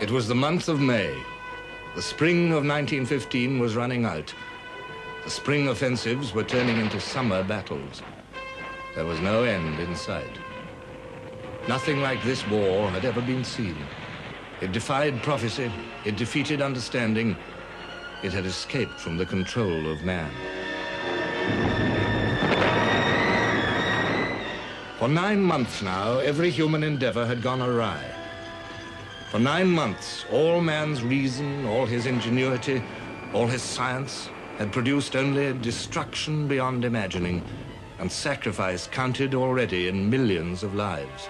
It was the month of May. The spring of 1915 was running out. The spring offensives were turning into summer battles. There was no end in sight. Nothing like this war had ever been seen. It defied prophecy, it defeated understanding, it had escaped from the control of man. For 9 months now, every human endeavor had gone awry. For 9 months, all man's reason, all his ingenuity, all his science had produced only destruction beyond imagining, and sacrifice counted already in millions of lives.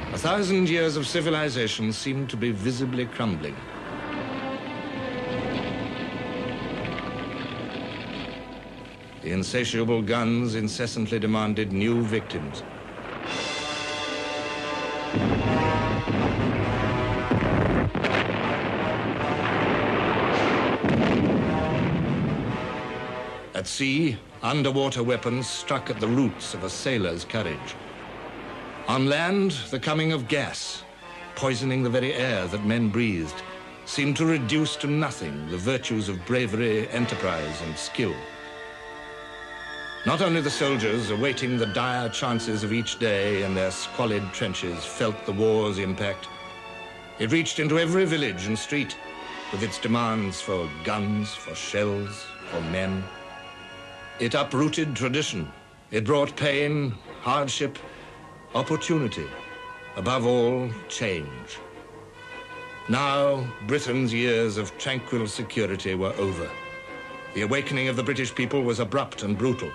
A 1,000 years of civilization seemed to be visibly crumbling. The insatiable guns incessantly demanded new victims. At sea, underwater weapons struck at the roots of a sailor's courage. On land, the coming of gas, poisoning the very air that men breathed, seemed to reduce to nothing the virtues of bravery, enterprise, and skill. Not only the soldiers awaiting the dire chances of each day in their squalid trenches felt the war's impact. It reached into every village and street with its demands for guns, for shells, for men. It uprooted tradition. It brought pain, hardship, opportunity, above all, change. Now, Britain's years of tranquil security were over. The awakening of the British people was abrupt and brutal.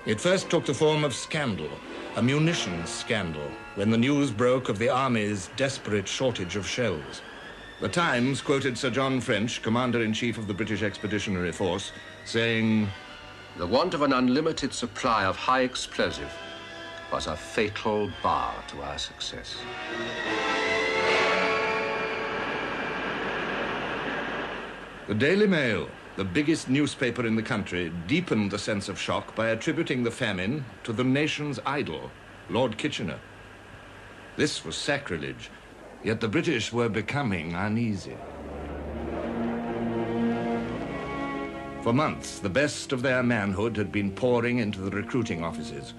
It first took the form of scandal, a munitions scandal, when the news broke of the Army's desperate shortage of shells. The Times quoted Sir John French, Commander-in-Chief of the British Expeditionary Force, saying, "The want of an unlimited supply of high explosive was a fatal bar to our success." The Daily Mail, the biggest newspaper in the country, deepened the sense of shock by attributing the famine to the nation's idol, Lord Kitchener. This was sacrilege, yet the British were becoming uneasy. For months, the best of their manhood had been pouring into the recruiting offices.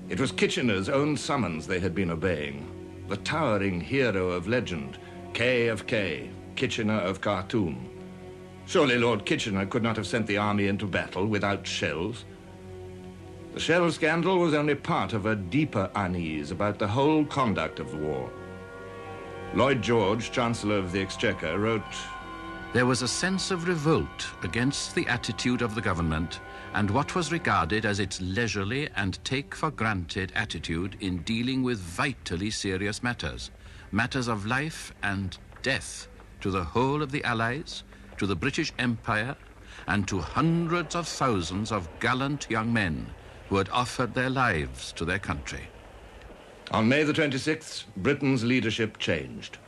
It was Kitchener's own summons they had been obeying. The towering hero of legend, K of K, Kitchener of Khartoum. Surely Lord Kitchener could not have sent the army into battle without shells. The shell scandal was only part of a deeper unease about the whole conduct of the war. Lloyd George, Chancellor of the Exchequer, wrote, "There was a sense of revolt against the attitude of the government and what was regarded as its leisurely and take-for-granted attitude in dealing with vitally serious matters, matters of life and death to the whole of the Allies, to the British Empire, and to hundreds of thousands of gallant young men who had offered their lives to their country." On May the 26th, Britain's leadership changed.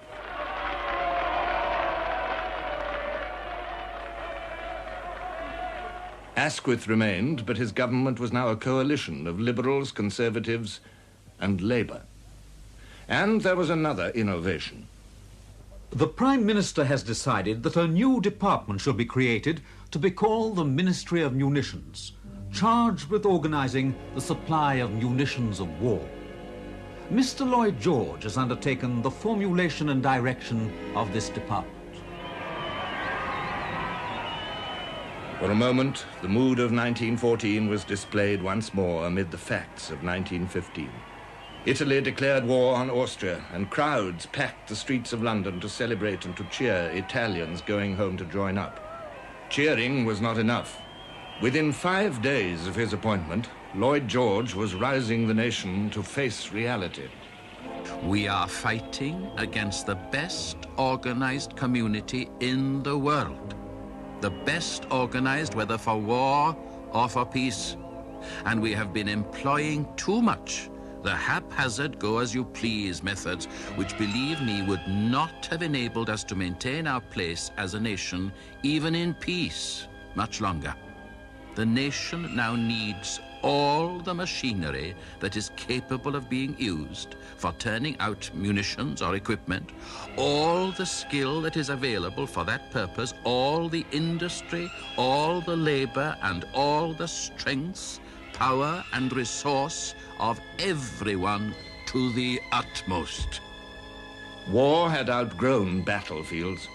Asquith remained, but his government was now a coalition of Liberals, Conservatives, and Labour. And there was another innovation. The Prime Minister has decided that a new department shall be created to be called the Ministry of Munitions, charged with organising the supply of munitions of war. Mr. Lloyd George has undertaken the formulation and direction of this department. For a moment, the mood of 1914 was displayed once more amid the facts of 1915. Italy declared war on Austria, and crowds packed the streets of London to celebrate and to cheer Italians going home to join up. Cheering was not enough. Within 5 days of his appointment, Lloyd George was rousing the nation to face reality. "We are fighting against the best organized community in the world. The best organized whether for war or for peace. And we have been employing too much the haphazard go-as-you-please methods, which, believe me, would not have enabled us to maintain our place as a nation, even in peace, much longer. The nation now needs all the machinery that is capable of being used for turning out munitions or equipment, all the skill that is available for that purpose, all the industry, all the labor, and all the strength, power, and resource of everyone to the utmost. War had outgrown battlefields.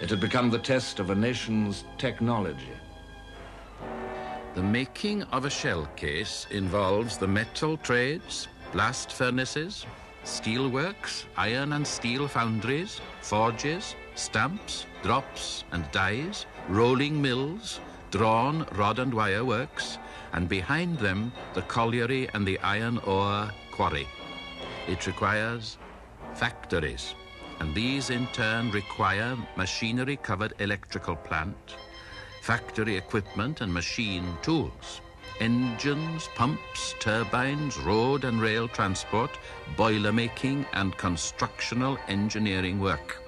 It had become the test of a nation's technology. The making of a shell case involves the metal trades, blast furnaces, steel works, iron and steel foundries, forges, stamps, drops and dies, rolling mills, drawn rod and wire works, and behind them the colliery and the iron ore quarry. It requires factories, and these in turn require machinery-covered electrical plant, factory equipment and machine tools, engines, pumps, turbines, road and rail transport, boiler making and constructional engineering work.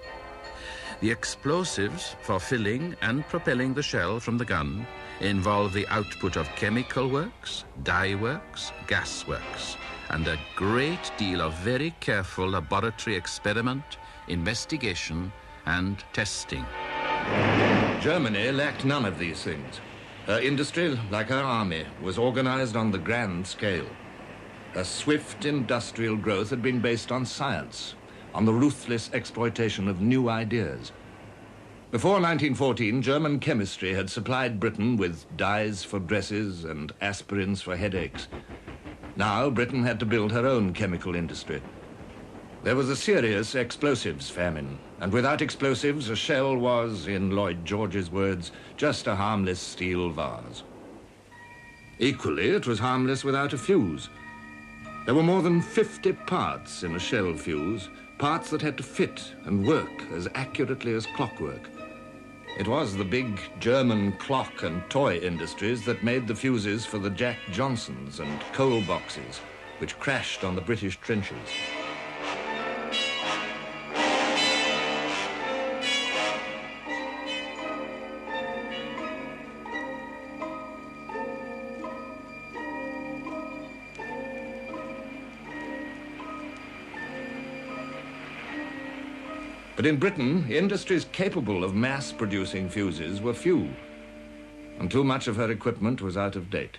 The explosives for filling and propelling the shell from the gun involve the output of chemical works, dye works, gas works, and a great deal of very careful laboratory experiment, investigation, and testing. Germany lacked none of these things. Her industry, like her army, was organized on the grand scale. Her swift industrial growth had been based on science, on the ruthless exploitation of new ideas. Before 1914, German chemistry had supplied Britain with dyes for dresses and aspirins for headaches. Now, Britain had to build her own chemical industry. There was a serious explosives famine, and without explosives, a shell was, in Lloyd George's words, just a harmless steel vase. Equally, it was harmless without a fuse. There were more than 50 parts in a shell fuse, parts that had to fit and work as accurately as clockwork. It was the big German clock and toy industries that made the fuses for the Jack Johnsons and coal boxes, which crashed on the British trenches. But in Britain, industries capable of mass-producing fuses were few, and too much of her equipment was out of date.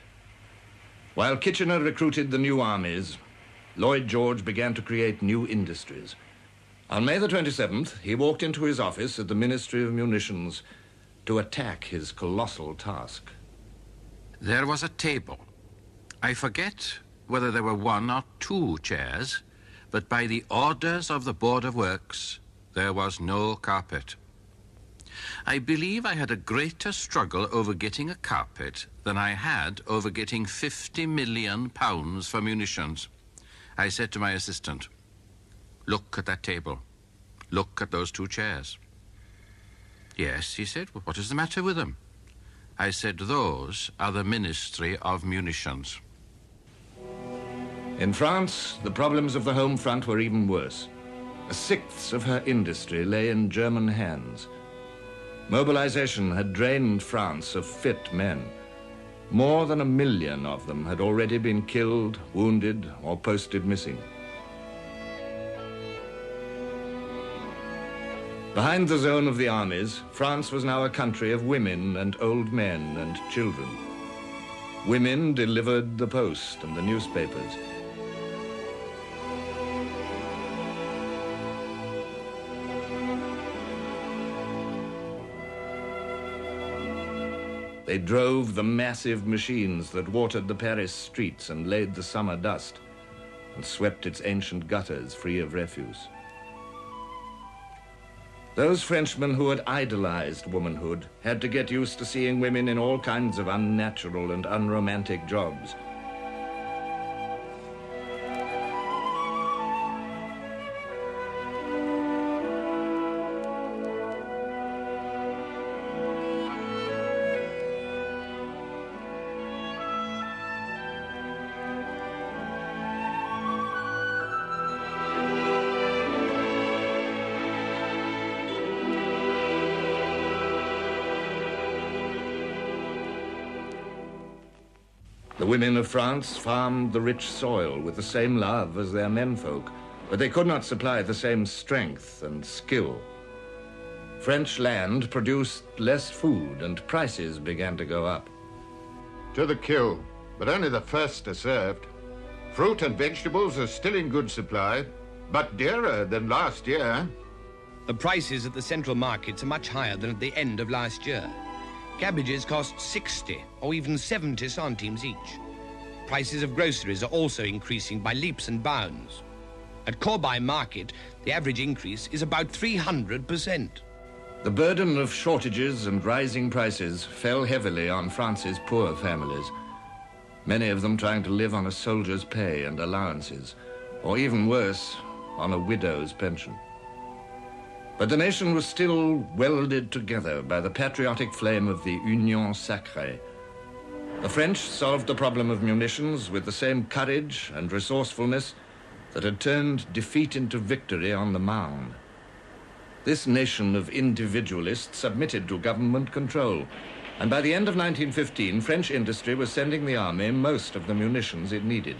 While Kitchener recruited the new armies, Lloyd George began to create new industries. On May the 27th, he walked into his office at the Ministry of Munitions to attack his colossal task. There was a table. I forget whether there were 1 or 2 chairs, but by the orders of the Board of Works, there was no carpet. I believe I had a greater struggle over getting a carpet than I had over getting £50 million for munitions. I said to my assistant, "Look at that table. Look at those 2 chairs." "Yes," he said. "What is the matter with them?" I said, "Those are the Ministry of Munitions." In France, the problems of the home front were even worse. 1/6 of her industry lay in German hands. Mobilization had drained France of fit men. More than 1 million of them had already been killed, wounded, or posted missing. Behind the zone of the armies, France was now a country of women and old men and children. Women delivered the post and the newspapers. They drove the massive machines that watered the Paris streets and laid the summer dust and swept its ancient gutters free of refuse. Those Frenchmen who had idolized womanhood had to get used to seeing women in all kinds of unnatural and unromantic jobs. The women of France farmed the rich soil with the same love as their menfolk, but they could not supply the same strength and skill. French land produced less food and prices began to go up. To the kill, but only the first are served. Fruit and vegetables are still in good supply, but dearer than last year. The prices at the central markets are much higher than at the end of last year. Cabbages cost 60 or even 70 centimes each. Prices of groceries are also increasing by leaps and bounds. At Corbeil Market, the average increase is about 300%. The burden of shortages and rising prices fell heavily on France's poor families, many of them trying to live on a soldier's pay and allowances, or even worse, on a widow's pension. But the nation was still welded together by the patriotic flame of the Union Sacrée. The French solved the problem of munitions with the same courage and resourcefulness that had turned defeat into victory on the Marne. This nation of individualists submitted to government control, and by the end of 1915, French industry was sending the army most of the munitions it needed.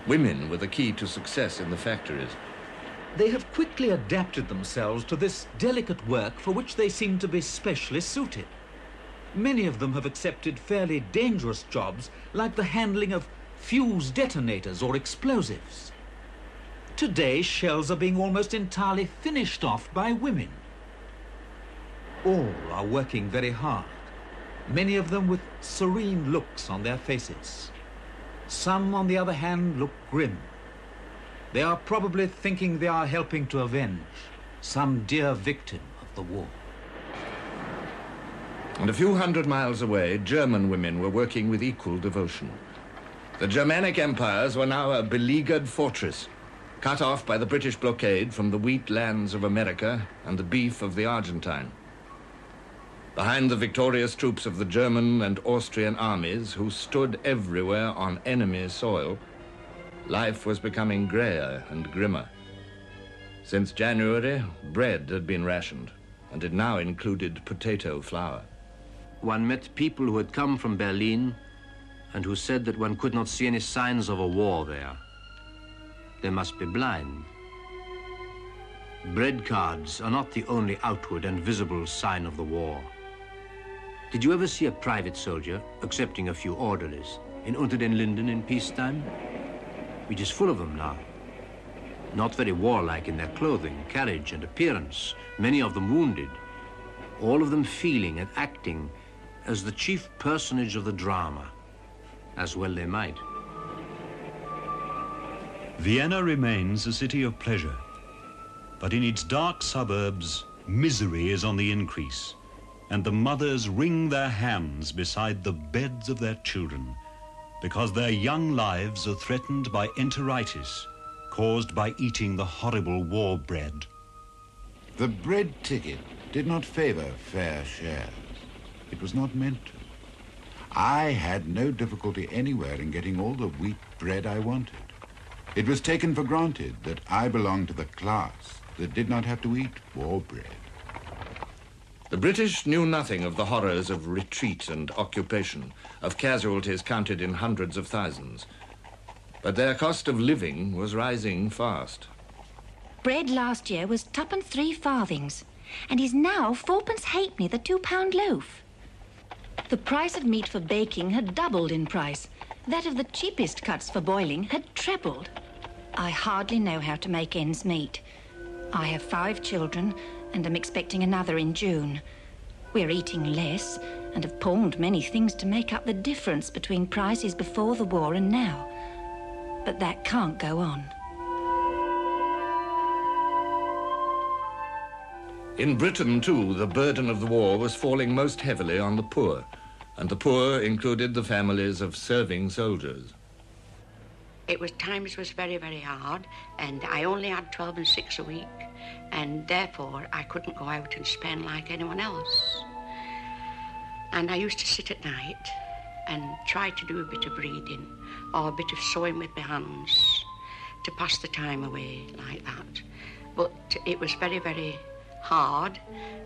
Women were the key to success in the factories. They have quickly adapted themselves to this delicate work for which they seem to be specially suited. Many of them have accepted fairly dangerous jobs like the handling of fuse detonators or explosives. Today, shells are being almost entirely finished off by women. All are working very hard, many of them with serene looks on their faces. Some, on the other hand, look grim. They are probably thinking they are helping to avenge some dear victim of the war. And a few hundred miles away, German women were working with equal devotion. The Germanic empires were now a beleaguered fortress, cut off by the British blockade from the wheat lands of America and the beef of the Argentine. Behind the victorious troops of the German and Austrian armies, who stood everywhere on enemy soil, life was becoming grayer and grimmer. Since January, bread had been rationed, and it now included potato flour. One met people who had come from Berlin and who said that one could not see any signs of a war there. They must be blind. Bread cards are not the only outward and visible sign of the war. Did you ever see a private soldier, excepting a few orderlies, in Unter den Linden in peacetime? It is full of them now. Not very warlike in their clothing, carriage, and appearance, many of them wounded, all of them feeling and acting as the chief personage of the drama, as well they might. Vienna remains a city of pleasure, but in its dark suburbs, misery is on the increase, and the mothers wring their hands beside the beds of their children because their young lives are threatened by enteritis caused by eating the horrible war bread. The bread ticket did not favor fair shares. It was not meant to. I had no difficulty anywhere in getting all the wheat bread I wanted. It was taken for granted that I belonged to the class that did not have to eat war bread. The British knew nothing of the horrors of retreat and occupation, of casualties counted in hundreds of thousands. But their cost of living was rising fast. Bread last year was 2 3 farthings, and is now 4 halfpenny the £2 loaf. The price of meat for baking had doubled in price. That of the cheapest cuts for boiling had trebled. I hardly know how to make ends meet. I have 5 children, and am expecting another in June. We're eating less, and have pawned many things to make up the difference between prices before the war and now. But that can't go on. In Britain, too, the burden of the war was falling most heavily on the poor, and the poor included the families of serving soldiers. Times was very, very hard, and I only had 12 and 6 a week, and therefore I couldn't go out and spend like anyone else. And I used to sit at night and try to do a bit of reading or a bit of sewing with my hands to pass the time away like that. But it was very, very hard,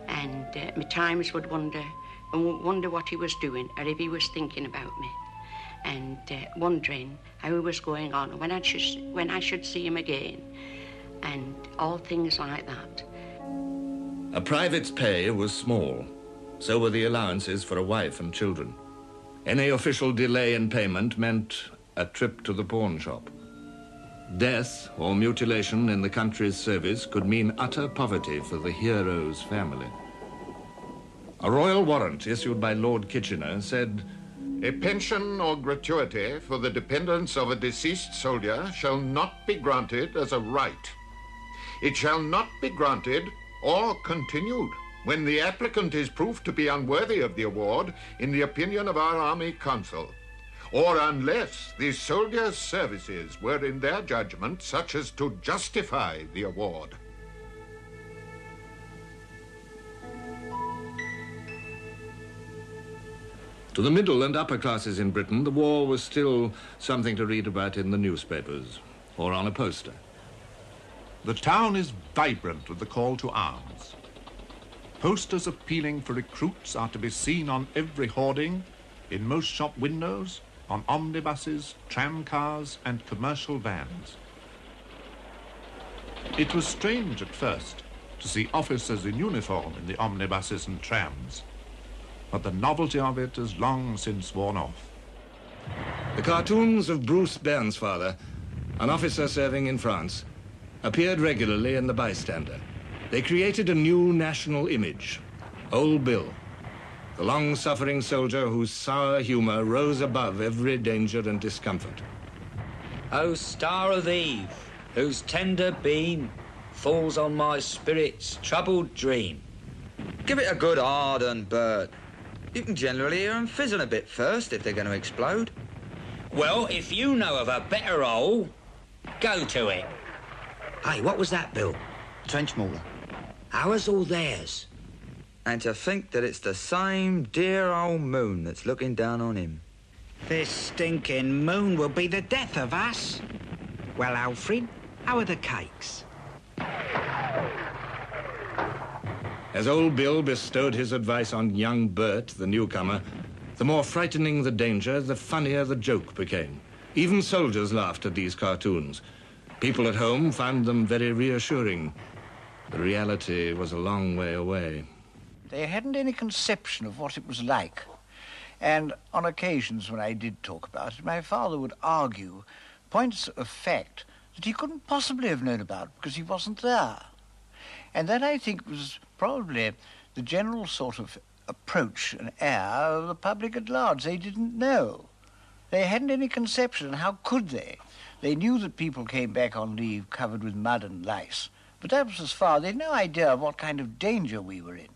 and my times would wonder what he was doing or if he was thinking about me. and wondering how he was going on, when I should see him again, and all things like that. A private's pay was small. So were the allowances for a wife and children. Any official delay in payment meant a trip to the pawn shop. Death or mutilation in the country's service could mean utter poverty for the hero's family. A royal warrant issued by Lord Kitchener said, "A pension or gratuity for the dependents of a deceased soldier shall not be granted as a right. It shall not be granted or continued when the applicant is proved to be unworthy of the award in the opinion of our Army Council, or unless the soldier's services were in their judgment such as to justify the award." To the middle and upper classes in Britain, the war was still something to read about in the newspapers or on a poster. The town is vibrant with the call to arms. Posters appealing for recruits are to be seen on every hoarding, in most shop windows, on omnibuses, tram cars, and commercial vans. It was strange at first to see officers in uniform in the omnibuses and trams, but the novelty of it has long since worn off. The cartoons of Bruce Bairnsfather, an officer serving in France, appeared regularly in The Bystander. They created a new national image, Old Bill, the long-suffering soldier whose sour humor rose above every danger and discomfort. O star of eve, whose tender beam falls on my spirit's troubled dream. Give it a good hard un, Bert. You can generally hear 'em fizzing a bit first if they're going to explode. Well, if you know of a better hole, go to it. Hey, what was that, Bill? Trench mortar. Ours or theirs? And to think that it's the same dear old moon that's looking down on him. This stinking moon will be the death of us. Well, Alfred, how are the cakes? As Old Bill bestowed his advice on young Bert, the newcomer, the more frightening the danger, the funnier the joke became. Even soldiers laughed at these cartoons. People at home found them very reassuring. The reality was a long way away. They hadn't any conception of what it was like. And on occasions when I did talk about it, my father would argue points of fact that he couldn't possibly have known about because he wasn't there. And that, I think, was probably the general sort of approach and air of the public at large. They didn't know. They hadn't any conception, and how could they? They knew that people came back on leave covered with mud and lice, but that was as far. They had no idea of what kind of danger we were in.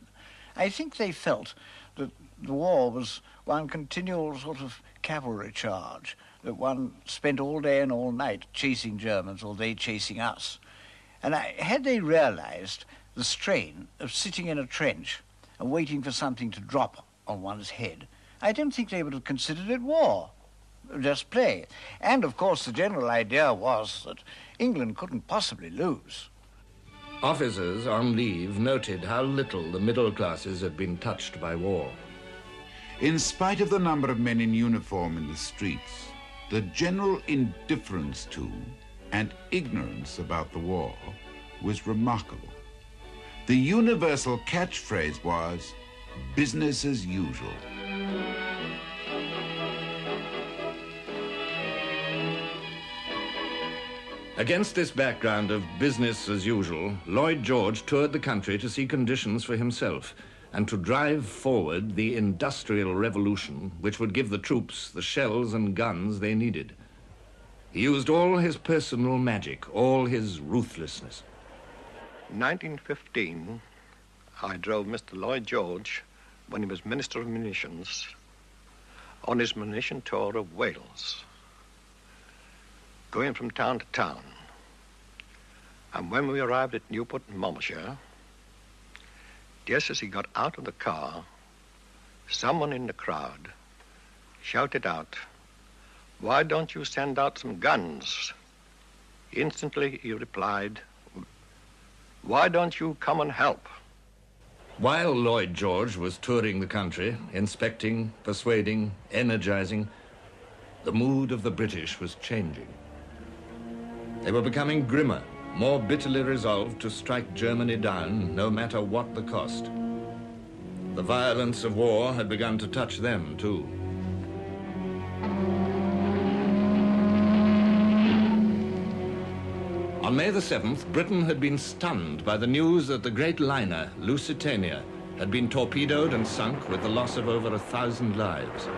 I think they felt that the war was one continual sort of cavalry charge, that one spent all day and all night chasing Germans, or they chasing us. And had they realized the strain of sitting in a trench and waiting for something to drop on one's head, I don't think they would have considered it war. Just play. And, of course, the general idea was that England couldn't possibly lose. Officers on leave noted how little the middle classes had been touched by war. In spite of the number of men in uniform in the streets, the general indifference to and ignorance about the war was remarkable. The universal catchphrase was, "Business as usual." Against this background of business as usual, Lloyd George toured the country to see conditions for himself and to drive forward the industrial revolution which would give the troops the shells and guns they needed. He used all his personal magic, all his ruthlessness. In 1915, I drove Mr. Lloyd George, when he was Minister of Munitions, on his munition tour of Wales, going from town to town. And when we arrived at Newport in Monmouthshire, just as he got out of the car, someone in the crowd shouted out, "Why don't you send out some guns?" Instantly he replied, "Why don't you come and help?" While Lloyd George was touring the country, inspecting, persuading, energizing, The mood of the British was changing. They were becoming grimmer, more bitterly resolved to strike Germany down, no matter what the cost. The violence of war had begun to touch them, too. On May the 7th, Britain had been stunned by the news that the great liner, Lusitania, had been torpedoed and sunk with the loss of over 1,000 lives.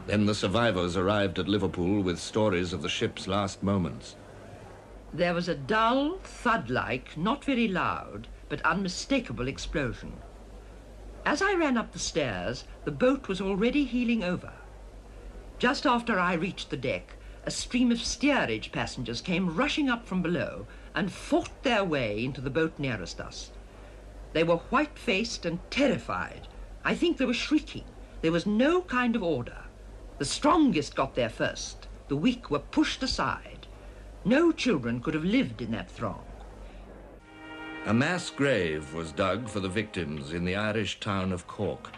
Then the survivors arrived at Liverpool with stories of the ship's last moments. There was a dull, thud-like, not very loud, but unmistakable explosion. As I ran up the stairs, the boat was already heeling over. Just after I reached the deck, a stream of steerage passengers came rushing up from below and fought their way into the boat nearest us. They were white-faced and terrified. I think they were shrieking. There was no kind of order. The strongest got there first. The weak were pushed aside. No children could have lived in that throng. A mass grave was dug for the victims in the Irish town of Cork,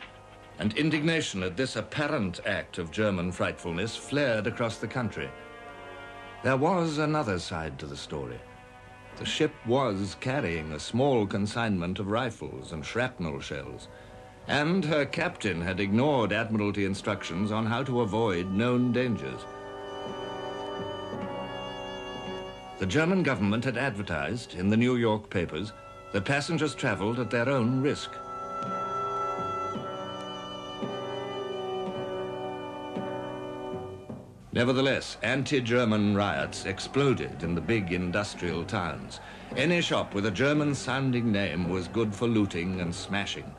and indignation at this apparent act of German frightfulness flared across the country. There was another side to the story. The ship was carrying a small consignment of rifles and shrapnel shells, and her captain had ignored Admiralty instructions on how to avoid known dangers. The German government had advertised in the New York papers that passengers traveled at their own risk. Nevertheless, anti-German riots exploded in the big industrial towns. Any shop with a German-sounding name was good for looting and smashing.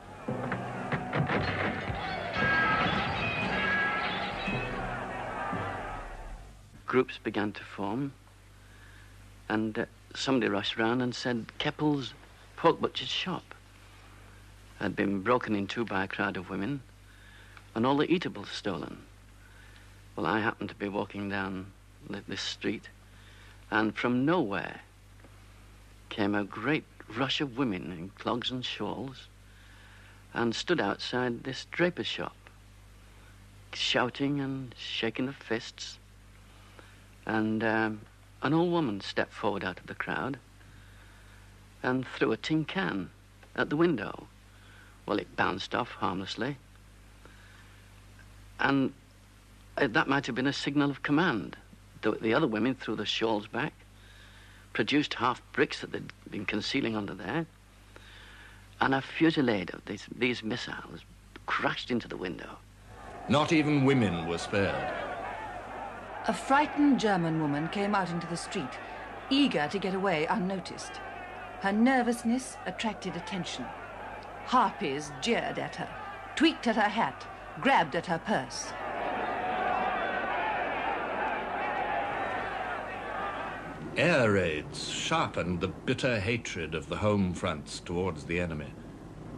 Groups began to form, and somebody rushed round and said Keppel's pork butcher's shop had been broken into by a crowd of women and all the eatables stolen. Well, I happened to be walking down this street, and from nowhere came a great rush of women in clogs and shawls and stood outside this draper's shop, shouting and shaking their fists. And an old woman stepped forward out of the crowd and threw a tin can at the window. Well, it bounced off harmlessly, and that might have been a signal of command. The other women threw the shawls back, produced half bricks that they'd been concealing under there, and a fusillade of these missiles crashed into the window. Not even women were spared. A frightened German woman came out into the street, eager to get away unnoticed. Her nervousness attracted attention. Harpies jeered at her, tweaked at her hat, grabbed at her purse. Air raids sharpened the bitter hatred of the home fronts towards the enemy.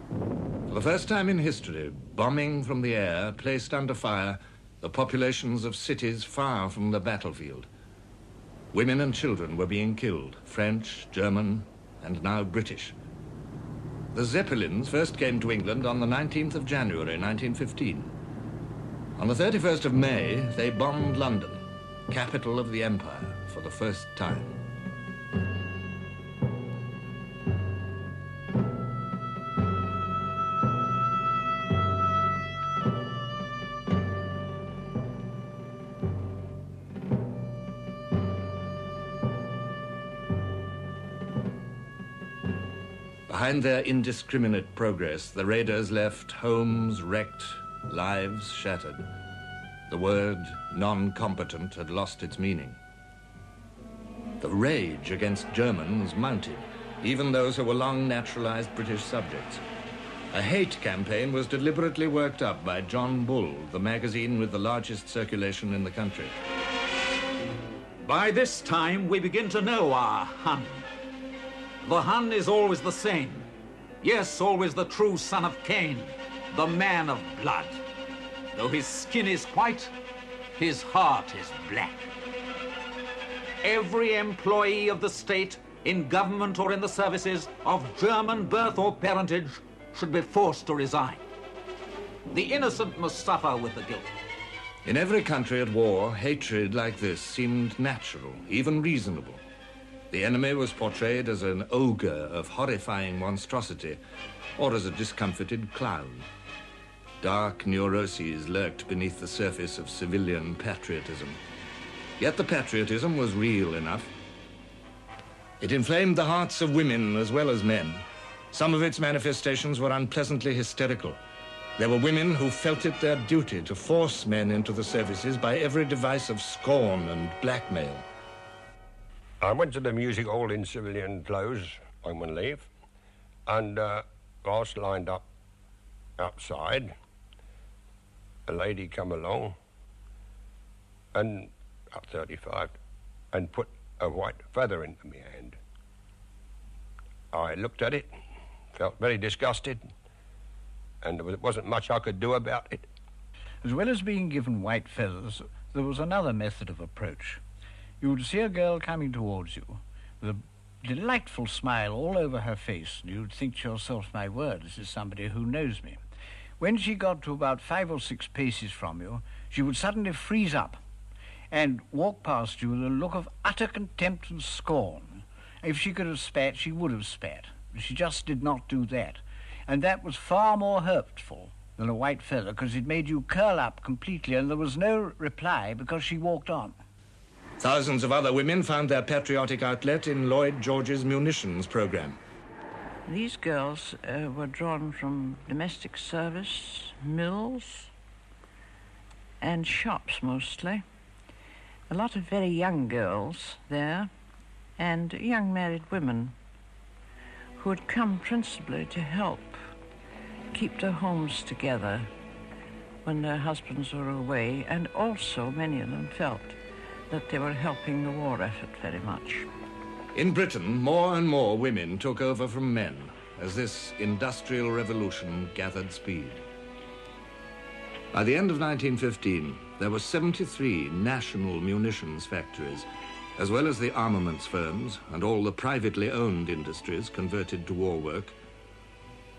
For the first time in history, bombing from the air placed under fire the populations of cities far from the battlefield. Women and children were being killed, French, German, and now British. The Zeppelins first came to England on the 19th of January, 1915. On the 31st of May, they bombed London, capital of the empire, for the first time. Behind their indiscriminate progress, the raiders left homes wrecked, lives shattered. The word non-combatant had lost its meaning. The rage against Germans mounted, even those who were long naturalized British subjects. A hate campaign was deliberately worked up by John Bull, the magazine with the largest circulation in the country. By this time, we begin to know our Hun. The Hun is always the same. Yes, always the true son of Cain, the man of blood. Though his skin is white, his heart is black. every employee of the state, in government or in the services, of German birth or parentage, should be forced to resign. The innocent must suffer with the guilty. In every country at war, hatred like this seemed natural, even reasonable. The enemy was portrayed as an ogre of horrifying monstrosity, or as a discomfited clown. Dark neuroses lurked beneath the surface of civilian patriotism. Yet the patriotism was real enough. It inflamed the hearts of women as well as men. Some of its manifestations were unpleasantly hysterical. There were women who felt it their duty to force men into the services by every device of scorn and blackmail. I went to the music hall in civilian clothes on one leave, and whilst lined up outside, a lady come along, and up 35, and put a white feather into my hand. I looked at it, felt very disgusted, and there wasn't much I could do about it. As well as being given white feathers, there was another method of approach. You would see a girl coming towards you with a delightful smile all over her face, and you'd think to yourself, my word, this is somebody who knows me. When she got to about 5 or 6 paces from you, she would suddenly freeze up and walk past you with a look of utter contempt and scorn. If she could have spat, she would have spat. But she just did not do that. And that was far more hurtful than a white feather, because it made you curl up completely, and there was no reply because she walked on. Thousands of other women found their patriotic outlet in Lloyd George's munitions program. These girls were drawn from domestic service, mills, and shops mostly. A lot of very young girls there, and young married women who had come principally to help keep their homes together when their husbands were away, and also many of them felt that they were helping the war effort very much. In Britain, more and more women took over from men as this industrial revolution gathered speed. By the end of 1915, there were 73 national munitions factories, as well as the armaments firms and all the privately owned industries converted to war work.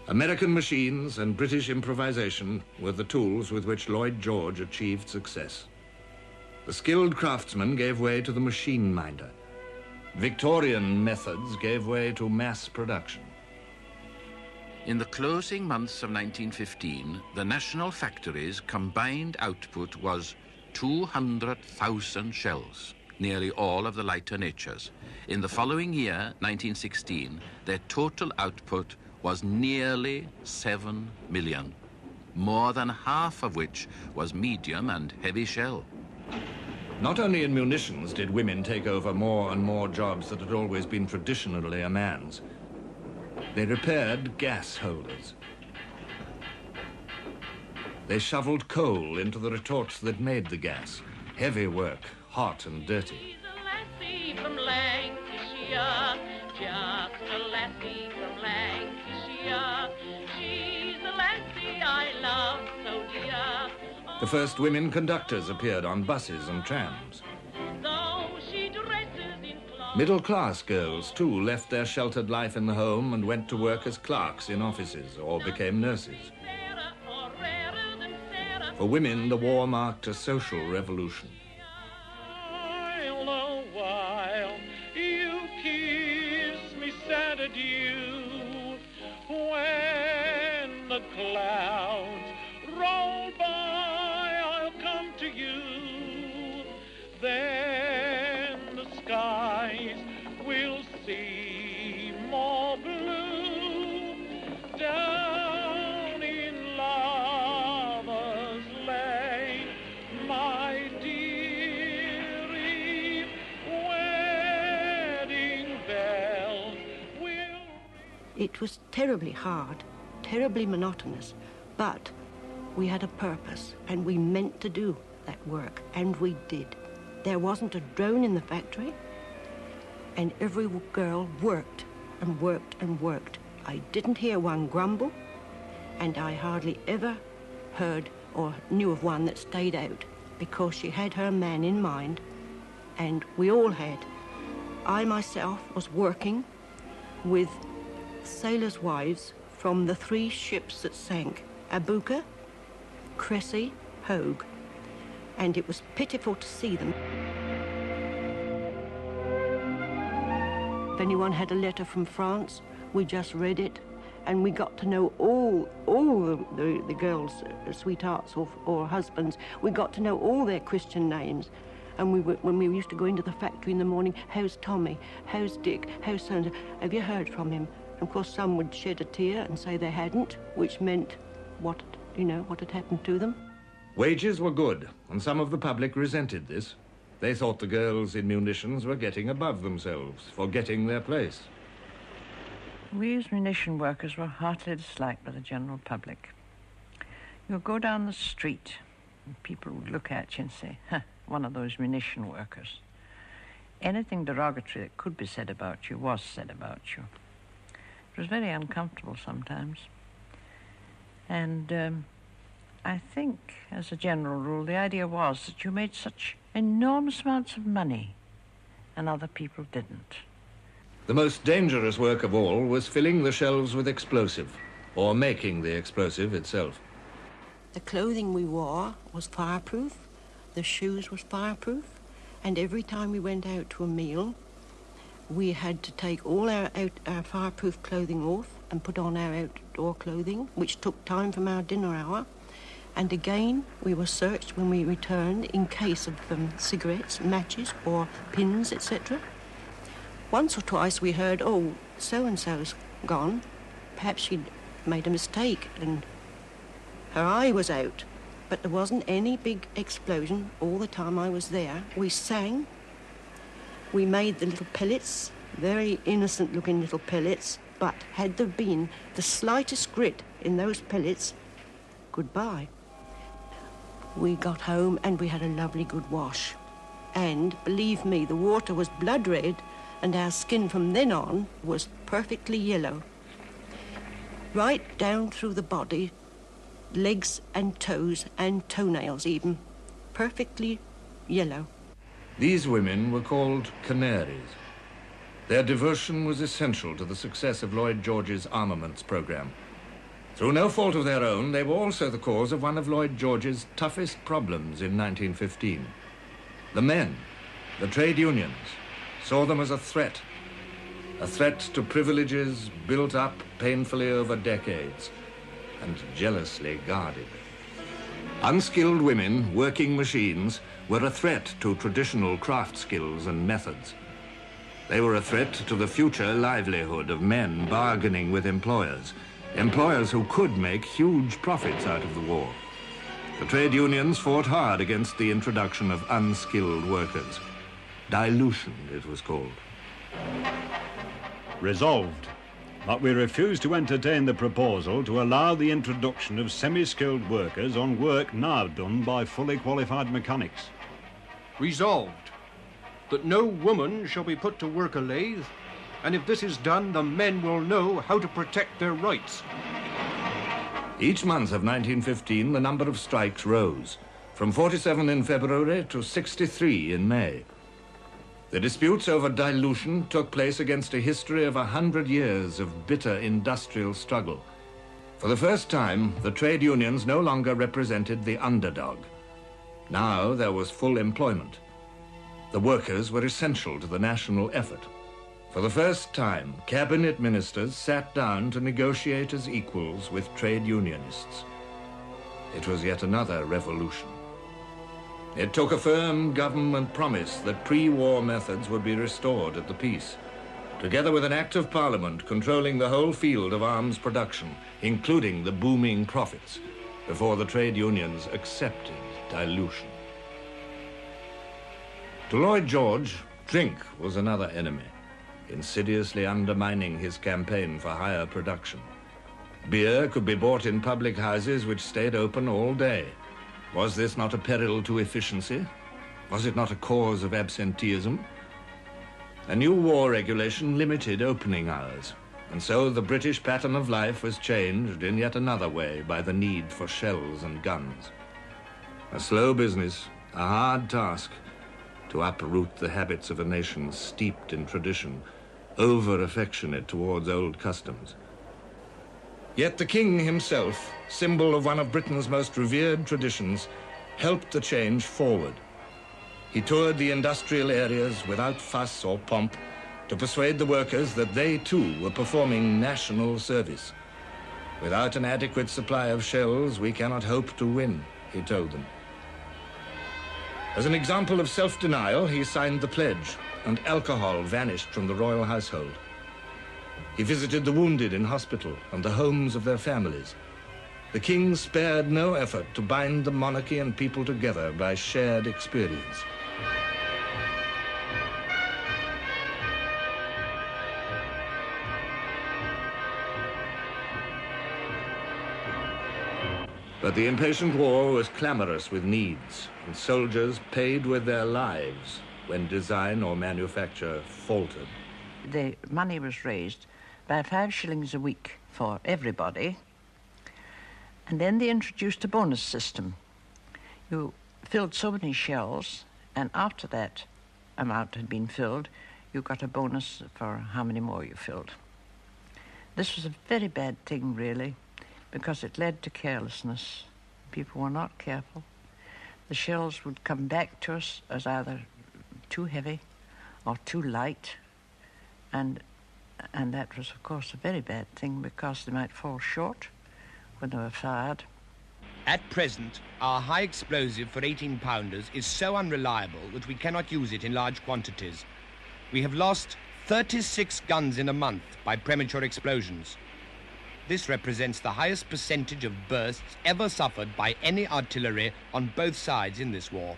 American machines and British improvisation were the tools with which Lloyd George achieved success. The skilled craftsman gave way to the machine minder. Victorian methods gave way to mass production. In the closing months of 1915, the national factories' combined output was 200,000 shells, nearly all of the lighter natures. In the following year, 1916, their total output was nearly 7 million, more than half of which was medium and heavy shell. Not only in munitions did women take over more and more jobs that had always been traditionally a man's. They repaired gas holders. They shoveled coal into the retorts that made the gas. Heavy work, hot and dirty. From Lancashire, just a lassie from Lancashire. She's a lassie I love so dear. The first women conductors appeared on buses and trams. Though she dresses in Middle-class girls, too, left their sheltered life in the home and went to work as clerks in offices or became nurses. For women, the war marked a social revolution. Adieu, when the clouds roll by, I'll come to you. Then the skies will seem more blue down in Lover's Lane, my dearie. Wedding bells. It was terribly hard, terribly monotonous, but we had a purpose and we meant to do that work, and we did. There wasn't a drone in the factory, and every girl worked and worked and worked. I didn't hear one grumble, and I hardly ever heard or knew of one that stayed out, because she had her man in mind and we all had. I myself was working with sailors' wives from the 3 ships that sank, Abuka, Cressy, Hogue, and it was pitiful to see them. If anyone had a letter from France, we just read it, and we got to know all the girls' sweethearts or husbands. We got to know all their Christian names. And when we used to go into the factory in the morning, how's Tommy? How's Dick? How's so-and-so? Have you heard from him? And of course, some would shed a tear and say they hadn't, which meant what had happened to them. Wages were good, and some of the public resented this. They thought the girls in munitions were getting above themselves, forgetting their place. We as munition workers were heartily disliked by the general public. You'd go down the street, and people would look at you and say, "Huh, one of those munition workers." Anything derogatory that could be said about you was said about you. It was very uncomfortable sometimes. And I think, as a general rule, the idea was that you made such enormous amounts of money and other people didn't. The most dangerous work of all was filling the shelves with explosive, or making the explosive itself. The clothing we wore was fireproof, the shoes was fireproof, and every time we went out to a meal, we had to take all our fireproof clothing off and put on our outdoor clothing, which took time from our dinner hour. And again, we were searched when we returned in case of cigarettes, matches, or pins, etc. Once or twice we heard, "Oh, so-and-so's gone. Perhaps she'd made a mistake and her eye was out." But there wasn't any big explosion all the time I was there. We sang. We made the little pellets, very innocent-looking little pellets, but had there been the slightest grit in those pellets, goodbye. We got home and we had a lovely good wash. And, believe me, the water was blood red and our skin from then on was perfectly yellow. Right down through the body, legs and toes and toenails even, perfectly yellow. These women were called canaries. Their devotion was essential to the success of Lloyd George's armaments program. Through no fault of their own, they were also the cause of one of Lloyd George's toughest problems in 1915. The men, the trade unions, saw them as a threat to privileges built up painfully over decades and jealously guarded. Unskilled women working machines were a threat to traditional craft skills and methods. They were a threat to the future livelihood of men bargaining with employers who could make huge profits out of the war. The trade unions fought hard against the introduction of unskilled workers. Dilution, it was called. Resolved, but we refuse to entertain the proposal to allow the introduction of semi-skilled workers on work now done by fully qualified mechanics. Resolved, that no woman shall be put to work a lathe, and if this is done, the men will know how to protect their rights. Each month of 1915, the number of strikes rose, from 47 in February to 63 in May. The disputes over dilution took place against a history of 100 years of bitter industrial struggle. For the first time, the trade unions no longer represented the underdog. Now there was full employment. The workers were essential to the national effort. For the first time, cabinet ministers sat down to negotiate as equals with trade unionists. It was yet another revolution. It took a firm government promise that pre-war methods would be restored at the peace, together with an act of parliament controlling the whole field of arms production, including the booming profits, before the trade unions accepted dilution. To Lloyd George, drink was another enemy, insidiously undermining his campaign for higher production. Beer could be bought in public houses which stayed open all day. Was this not a peril to efficiency? Was it not a cause of absenteeism? A new war regulation limited opening hours, and so the British pattern of life was changed in yet another way by the need for shells and guns. A slow business, a hard task, to uproot the habits of a nation steeped in tradition, over-affectionate towards old customs. Yet the king himself, symbol of one of Britain's most revered traditions, helped the change forward. He toured the industrial areas without fuss or pomp to persuade the workers that they too were performing national service. Without an adequate supply of shells, we cannot hope to win, he told them. As an example of self-denial, he signed the pledge, and alcohol vanished from the royal household. He visited the wounded in hospital and the homes of their families. The king spared no effort to bind the monarchy and people together by shared experience. But the impatient war was clamorous with needs, and soldiers paid with their lives when design or manufacture faltered. The money was raised by 5 shillings a week for everybody, and then they introduced a bonus system. You filled so many shells, and after that amount had been filled, you got a bonus for how many more you filled. This was a very bad thing, really, because it led to carelessness. People were not careful. The shells would come back to us as either too heavy or too light, and that was, of course, a very bad thing because they might fall short when they were fired. At present, our high explosive for 18-pounders is so unreliable that we cannot use it in large quantities. We have lost 36 guns in a month by premature explosions. This represents the highest percentage of bursts ever suffered by any artillery on both sides in this war.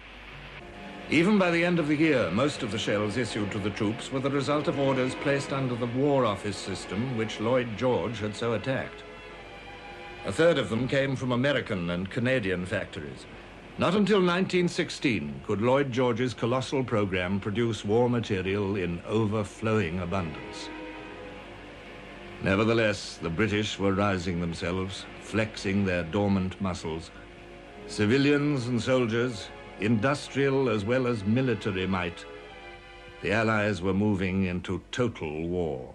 Even by the end of the year, most of the shells issued to the troops were the result of orders placed under the War Office system which Lloyd George had so attacked. A third of them came from American and Canadian factories. Not until 1916 could Lloyd George's colossal program produce war material in overflowing abundance. Nevertheless, the British were rising themselves, flexing their dormant muscles. Civilians and soldiers, industrial as well as military might, the Allies were moving into total war.